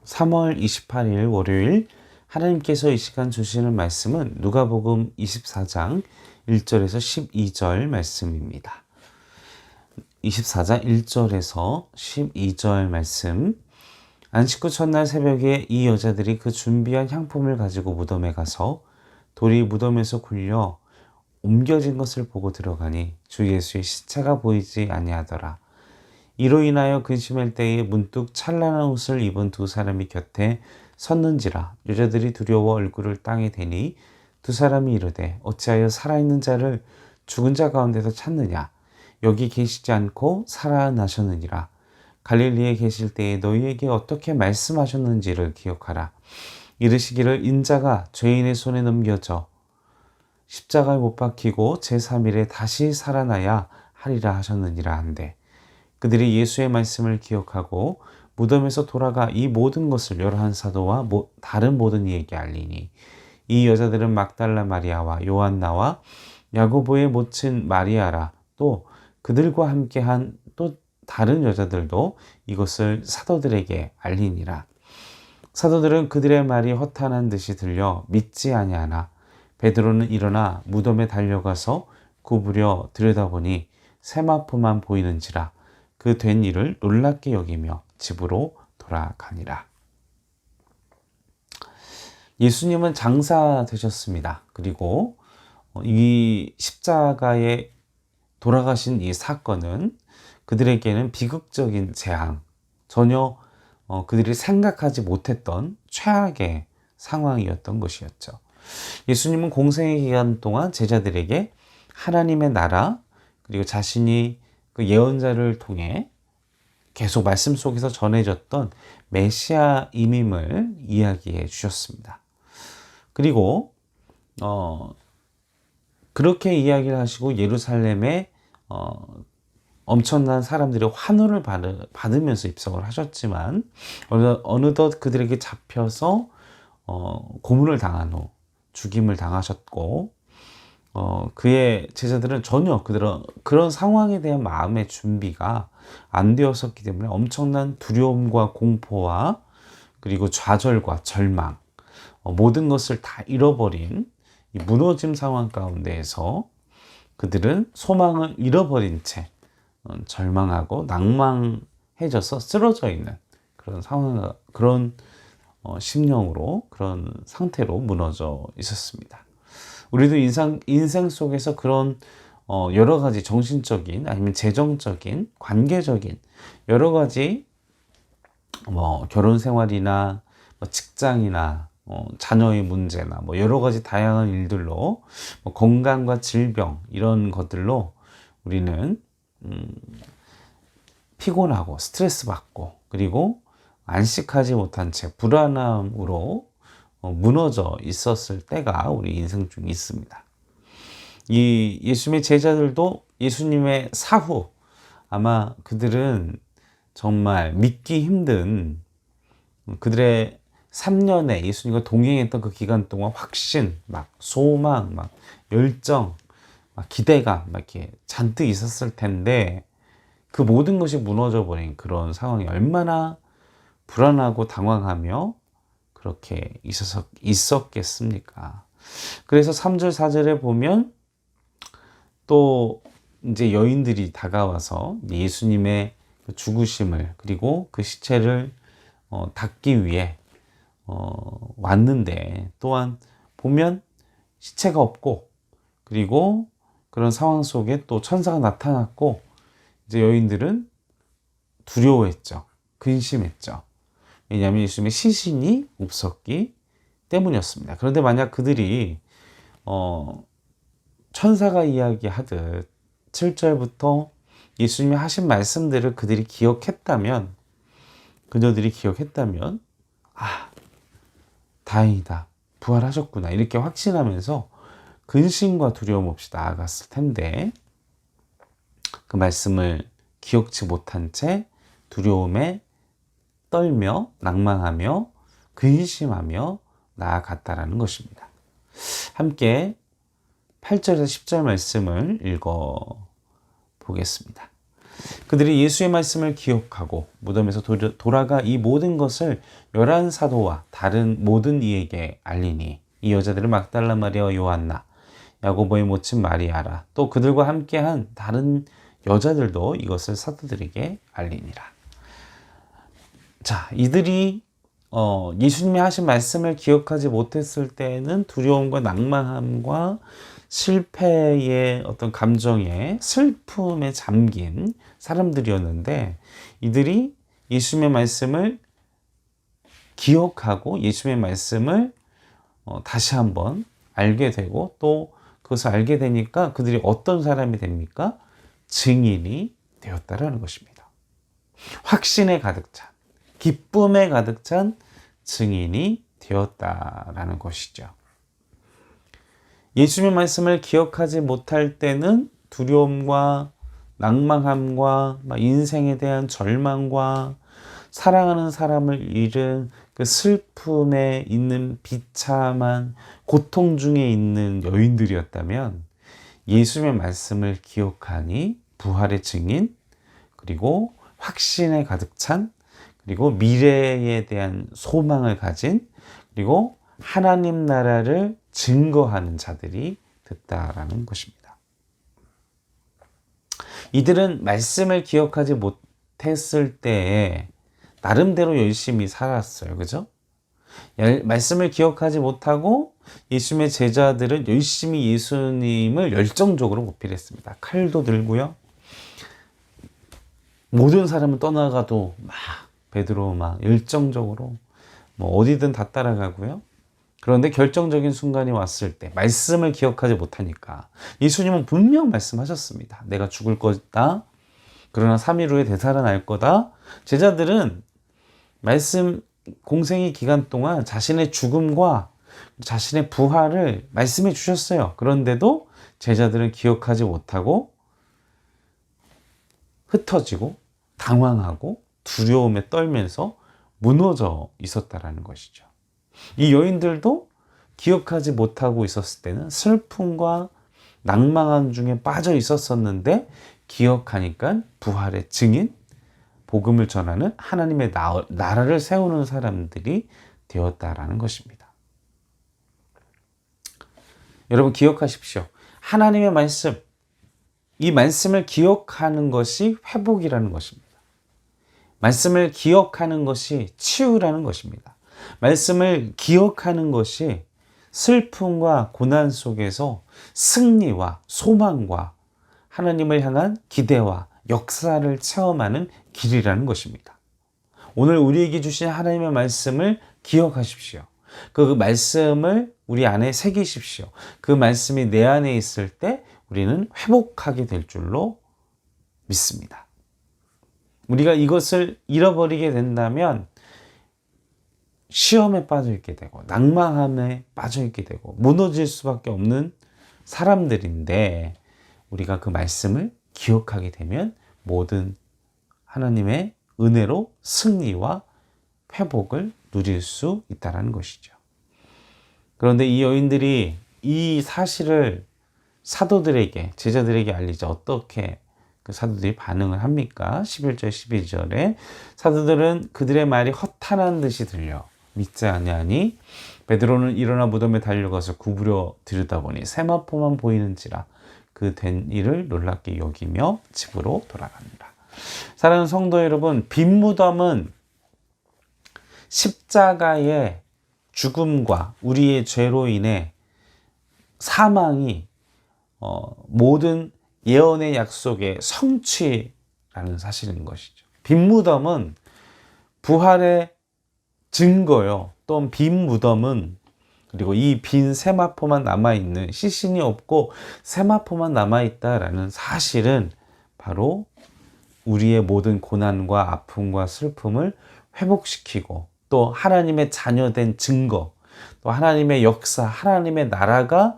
3월 28일 월요일 하나님께서 이 시간 주시는 말씀은 누가복음 24장 1절에서 12절 말씀입니다. 24장 1절에서 12절 말씀. 안식 후 첫날 새벽에 이 여자들이 그 준비한 향품을 가지고 무덤에 가서 돌이 무덤에서 굴려 옮겨진 것을 보고 들어가니 주 예수의 시체가 보이지 아니하더라. 이로 인하여 근심할 때에 문득 찬란한 옷을 입은 두 사람이 곁에 섰는지라. 여자들이 두려워 얼굴을 땅에 대니 두 사람이 이르되 어찌하여 살아있는 자를 죽은 자 가운데서 찾느냐. 여기 계시지 않고 살아나셨느니라. 갈릴리에 계실 때에 너희에게 어떻게 말씀하셨는지를 기억하라. 이르시기를 인자가 죄인의 손에 넘겨져 십자가에 못 박히고 제3일에 다시 살아나야 하리라 하셨느니라 한데, 그들이 예수의 말씀을 기억하고 무덤에서 돌아가 이 모든 것을 열한 사도와 다른 모든 이에게 알리니, 이 여자들은 막달라 마리아와 요한나와 야고보의 모친 마리아라. 또 그들과 함께한 또 다른 여자들도 이것을 사도들에게 알리니라. 사도들은 그들의 말이 허탄한 듯이 들려 믿지 아니하나 베드로는 일어나 무덤에 달려가서 구부려 들여다보니 세마포만 보이는지라. 그 된 일을 놀랍게 여기며 집으로 돌아가니라. 예수님은 장사 되셨습니다. 그리고 이 십자가에 돌아가신 이 사건은 그들에게는 비극적인 재앙, 전혀 그들이 생각하지 못했던 최악의 상황이었던 것이었죠. 예수님은 공생의 기간 동안 제자들에게 하나님의 나라, 그리고 자신이 그 예언자를 통해 계속 말씀 속에서 전해졌던 메시아 임임을 이야기해 주셨습니다. 그리고 그렇게 이야기를 하시고 예루살렘에 엄청난 사람들의 환호를 받으면서 입성을 하셨지만 어느덧 그들에게 잡혀서 고문을 당한 후 죽임을 당하셨고, 그의 제자들은 전혀 그런 상황에 대한 마음의 준비가 안 되었었기 때문에 엄청난 두려움과 공포와 그리고 좌절과 절망, 모든 것을 다 잃어버린 이 무너짐 상황 가운데에서 그들은 소망을 잃어버린 채 절망하고 낭망해져서 쓰러져 있는 그런 상황, 그런 심령으로, 그런 상태로 무너져 있었습니다. 우리도 인생 속에서 그런 여러 가지 정신적인 아니면 재정적인 관계적인 여러 가지 결혼 생활이나 직장이나 자녀의 문제나 여러 가지 다양한 일들로 건강과 질병 이런 것들로 우리는 피곤하고 스트레스 받고 그리고 안식하지 못한 채 불안함으로 무너져 있었을 때가 우리 인생 중에 있습니다. 이 예수님의 제자들도 예수님의 사후 아마 그들은 정말 믿기 힘든 그들의 3년에 예수님과 동행했던 그 기간 동안 확신, 소망, 열정, 기대감 이렇게 잔뜩 있었을 텐데, 그 모든 것이 무너져 버린 그런 상황이 얼마나 불안하고 당황하며 그렇게 있었겠습니까? 그래서 3절, 4절에 보면 또 이제 여인들이 다가와서 예수님의 죽으심을 그리고 그 시체를 닦기 위해 왔는데, 또한 보면 시체가 없고 그리고 그런 상황 속에 또 천사가 나타났고, 이제 여인들은 두려워했죠. 근심했죠. 왜냐하면 예수님의 시신이 없었기 때문이었습니다. 그런데 만약 그들이 천사가 이야기하듯 7절부터 예수님이 하신 말씀들을 그들이 기억했다면, 그녀들이 기억했다면, 다행이다, 부활하셨구나 이렇게 확신하면서 근심과 두려움 없이 나아갔을 텐데, 그 말씀을 기억지 못한 채 두려움에 떨며 낭망하며 근심하며 나아갔다라는 것입니다. 함께 8절에서 10절 말씀을 읽어 보겠습니다. 그들이 예수의 말씀을 기억하고 무덤에서 돌아가 이 모든 것을 11사도와 다른 모든 이에게 알리니 이 여자들은 막달라 마리아와 요한나, 야고보의 모친 마리아라, 또 그들과 함께한 다른 여자들도 이것을 사도들에게 알리니라. 자, 이들이 예수님이 하신 말씀을 기억하지 못했을 때는 두려움과 낭만함과 실패의 어떤 감정에 슬픔에 잠긴 사람들이었는데, 이들이 예수님의 말씀을 기억하고 예수님의 말씀을 다시 한번 알게 되고, 또 그것을 알게 되니까 그들이 어떤 사람이 됩니까? 증인이 되었다라는 것입니다. 확신에 가득 찬, 기쁨에 가득 찬 증인이 되었다라는 것이죠. 예수님의 말씀을 기억하지 못할 때는 두려움과 낭망함과 인생에 대한 절망과 사랑하는 사람을 잃은 그 슬픔에 있는 비참한 고통 중에 있는 여인들이었다면, 예수님의 말씀을 기억하니 부활의 증인, 그리고 확신에 가득 찬, 그리고 미래에 대한 소망을 가진, 그리고 하나님 나라를 증거하는 자들이 됐다라는 것입니다. 이들은 말씀을 기억하지 못했을 때에 나름대로 열심히 살았어요. 그죠? 말씀을 기억하지 못하고 예수님의 제자들은 열심히 예수님을 열정적으로 모필했습니다. 칼도 들고요. 모든 사람은 떠나가도 막 베드로 막 열정적으로 어디든 다 따라가고요. 그런데 결정적인 순간이 왔을 때 말씀을 기억하지 못하니까, 예수님은 분명 말씀하셨습니다. 내가 죽을 거다. 그러나 3일 후에 되살아날 거다. 제자들은 말씀 공생의 기간 동안 자신의 죽음과 자신의 부활을 말씀해 주셨어요. 그런데도 제자들은 기억하지 못하고 흩어지고 당황하고 두려움에 떨면서 무너져 있었다라는 것이죠. 이 여인들도 기억하지 못하고 있었을 때는 슬픔과 낭망함 중에 빠져 있었었는데, 기억하니까 부활의 증인, 복음을 전하는 하나님의 나라를 세우는 사람들이 되었다라는 것입니다. 여러분 기억하십시오. 하나님의 말씀, 이 말씀을 기억하는 것이 회복이라는 것입니다. 말씀을 기억하는 것이 치유라는 것입니다. 말씀을 기억하는 것이 슬픔과 고난 속에서 승리와 소망과 하나님을 향한 기대와 역사를 체험하는 길이라는 것입니다. 오늘 우리에게 주신 하나님의 말씀을 기억하십시오. 그 말씀을 우리 안에 새기십시오. 그 말씀이 내 안에 있을 때 우리는 회복하게 될 줄로 믿습니다. 우리가 이것을 잃어버리게 된다면 시험에 빠져있게 되고 낭만함에 빠져있게 되고 무너질 수밖에 없는 사람들인데, 우리가 그 말씀을 기억하게 되면 모든 하나님의 은혜로 승리와 회복을 누릴 수 있다는 것이죠. 그런데 이 여인들이 이 사실을 사도들에게, 제자들에게 알리자 어떻게 그 사도들이 반응을 합니까? 11절 12절에 사도들은 그들의 말이 허탄한 듯이 들려 믿지 아니하니 베드로는 일어나 무덤에 달려가서 구부려 들여다보니 세마포만 보이는지라 그 된 일을 놀랍게 여기며 집으로 돌아갑니다. 사랑하는 성도 여러분, 빈 무덤은 십자가의 죽음과 우리의 죄로 인해 사망이 모든 예언의 약속의 성취라는 사실인 것이죠. 빈 무덤은 부활의 증거요. 또는 빈 무덤은, 그리고 이 빈 세마포만 남아있는, 시신이 없고 세마포만 남아있다라는 사실은 바로 우리의 모든 고난과 아픔과 슬픔을 회복시키고 또 하나님의 자녀된 증거, 또 하나님의 역사, 하나님의 나라가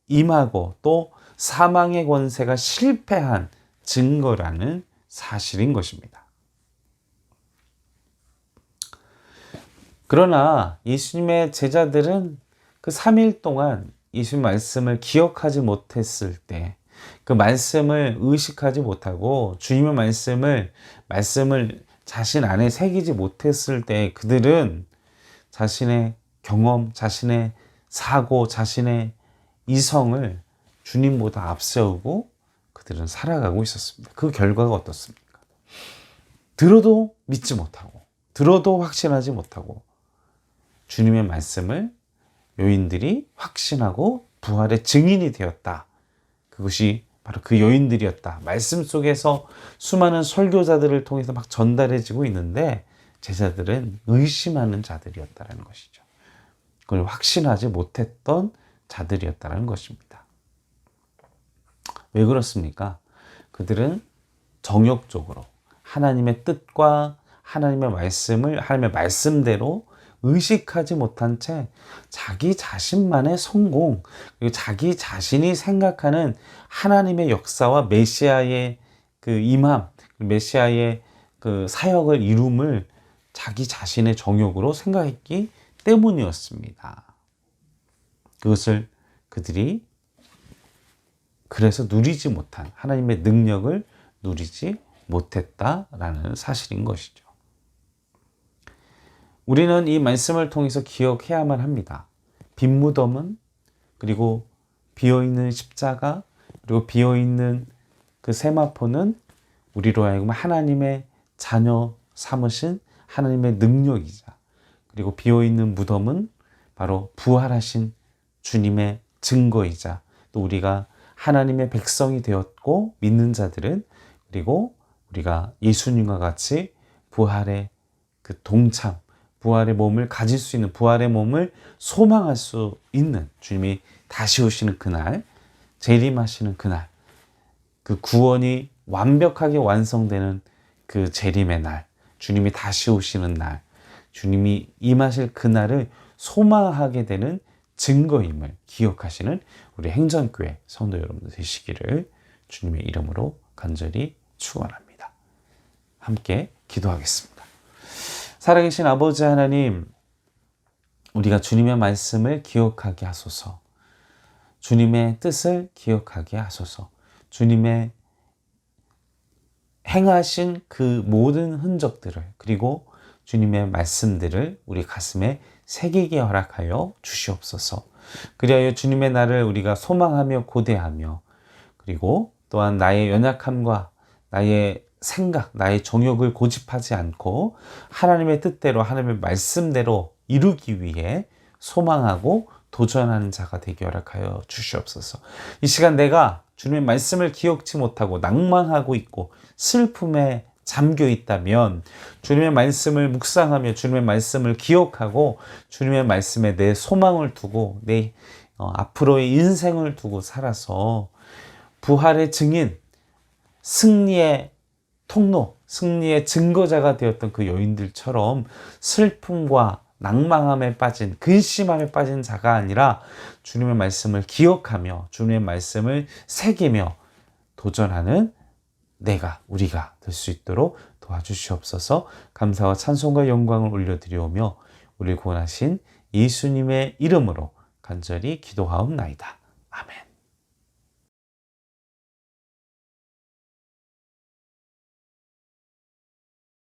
임하고 또 사망의 권세가 실패한 증거라는 사실인 것입니다. 그러나 예수님의 제자들은 그 3일 동안 예수님 말씀을 기억하지 못했을 때, 그 말씀을 의식하지 못하고 주님의 말씀을 자신 안에 새기지 못했을 때 그들은 자신의 경험, 자신의 사고, 자신의 이성을 주님보다 앞세우고 그들은 살아가고 있었습니다. 그 결과가 어떻습니까? 들어도 믿지 못하고, 들어도 확신하지 못하고, 주님의 말씀을 여인들이 확신하고 부활의 증인이 되었다. 그것이 바로 그 여인들이었다. 말씀 속에서 수많은 설교자들을 통해서 막 전달해지고 있는데 제자들은 의심하는 자들이었다는 것이죠. 그걸 확신하지 못했던 자들이었다는 것입니다. 왜 그렇습니까? 그들은 정욕적으로 하나님의 뜻과 하나님의 말씀대로 의식하지 못한 채 자기 자신만의 성공, 그리고 자기 자신이 생각하는 하나님의 역사와 메시아의 그 임함, 메시아의 그 사역을 이룸을 자기 자신의 정욕으로 생각했기 때문이었습니다. 그것을 그들이 그래서 누리지 못한 하나님의 능력을 누리지 못했다라는 사실인 것이죠. 우리는 이 말씀을 통해서 기억해야만 합니다. 빈 무덤은, 그리고 비어있는 십자가, 그리고 비어있는 그 세마포는 우리로 하여금 하나님의 자녀 삼으신 하나님의 능력이자, 그리고 비어있는 무덤은 바로 부활하신 주님의 증거이자, 또 우리가 하나님의 백성이 되었고 믿는 자들은, 그리고 우리가 예수님과 같이 부활의 그 동참, 부활의 몸을 가질 수 있는, 부활의 몸을 소망할 수 있는, 주님이 다시 오시는 그날, 재림하시는 그날, 그 구원이 완벽하게 완성되는 그 재림의 날, 주님이 다시 오시는 날, 주님이 임하실 그날을 소망하게 되는 증거임을 기억하시는 우리 행전교회 성도 여러분들 되시기를 주님의 이름으로 간절히 축원합니다. 함께 기도하겠습니다. 살아계신 아버지 하나님, 우리가 주님의 말씀을 기억하게 하소서, 주님의 뜻을 기억하게 하소서, 주님의 행하신 그 모든 흔적들을, 그리고 주님의 말씀들을 우리 가슴에 새기게 허락하여 주시옵소서. 그리하여 주님의 날을 우리가 소망하며 고대하며, 그리고 또한 나의 연약함과 나의 생각, 나의 정욕을 고집하지 않고 하나님의 뜻대로, 하나님의 말씀대로 이루기 위해 소망하고 도전하는 자가 되게 허락하여 주시옵소서. 이 시간 내가 주님의 말씀을 기억지 못하고 낭만하고 있고 슬픔에 잠겨 있다면 주님의 말씀을 묵상하며 주님의 말씀을 기억하고 주님의 말씀에 내 소망을 두고 내 앞으로의 인생을 두고 살아서 부활의 증인, 승리의 통로, 승리의 증거자가 되었던 그 여인들처럼 슬픔과 낭망함에 빠진, 근심함에 빠진 자가 아니라 주님의 말씀을 기억하며 주님의 말씀을 새기며 도전하는 우리가 될 수 있도록 도와주시옵소서. 감사와 찬송과 영광을 올려드리오며 우리를 구원하신 예수님의 이름으로 간절히 기도하옵나이다. 아멘.